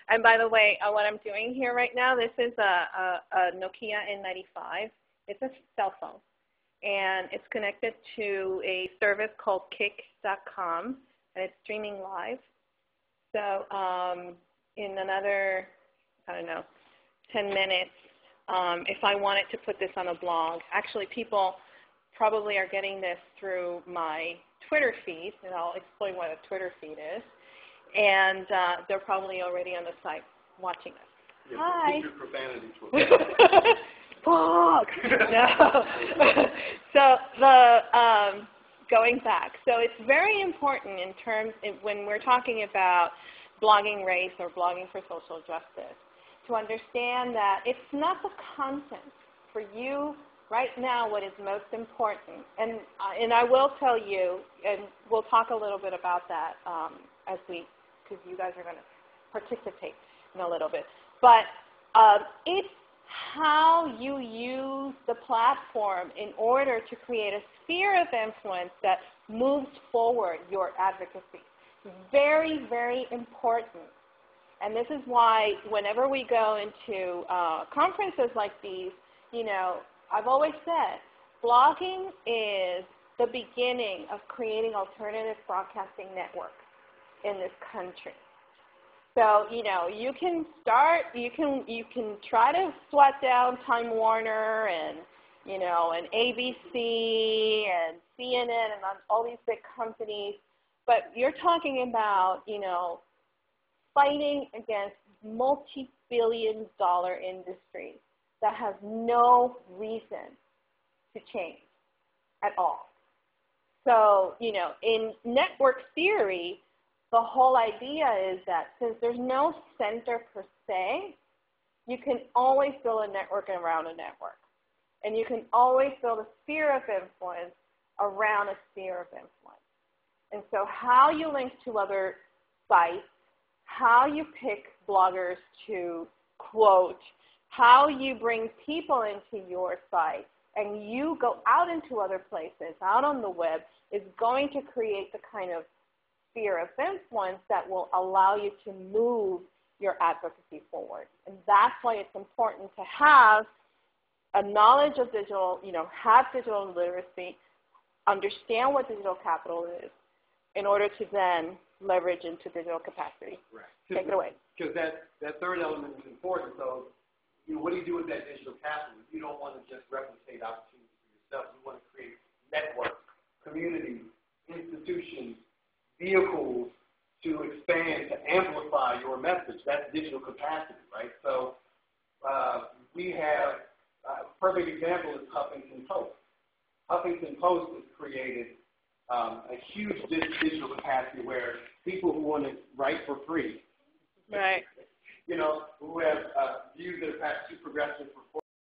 And by the way, what I'm doing here right now, this is a Nokia N95. It's a cell phone. And it's connected to a service called QIK.com, and it's streaming live. So in another, 10 minutes, if I wanted to put this on a blog, actually people probably are getting this through my Twitter feed, and I'll explain what a Twitter feed is. And they're probably already on the site watching us. Yeah, hi. keep your profanity to Fuck! No. So going back, so it's very important in terms when we're talking about blogging race or blogging for social justice to understand that it's not the content. For you right now, what is most important, and I will tell you, and we'll talk a little bit about that because you guys are going to participate in a little bit, but it's how you use the platform in order to create a sphere of influence that moves forward your advocacy. Very, very important. And this is why whenever we go into conferences like these, I've always said, blogging is the beginning of creating alternative broadcasting networks in this country. So, you can start, you can try to swat down Time Warner and, and ABC and CNN and all these big companies, but you're talking about, fighting against multi-billion-dollar industries that has no reason to change at all. So, in network theory, the whole idea is that since there's no center per se, you can always build a network around a network. And you can always build a sphere of influence around a sphere of influence. And so how you link to other sites, how you pick bloggers to quote, how you bring people into your site, and you go out into other places, out on the web, is going to create the kind of sphere of influence that will allow you to move your advocacy forward. And that's why it's important to have a knowledge of digital, have digital literacy, understand what digital capital is, in order to then leverage into digital capacity. Right. Take it away. Because that third element is important. So, what do you do with that digital capital? You don't want to just replicate opportunities for yourself. You want to create networks, communities, institutions, vehicles to expand, to amplify your message. That's digital capacity, right? So we have a perfect example is Huffington Post. Huffington Post has created a huge digital capacity where people who want to write for free, right, who have views that are perhaps too progressive for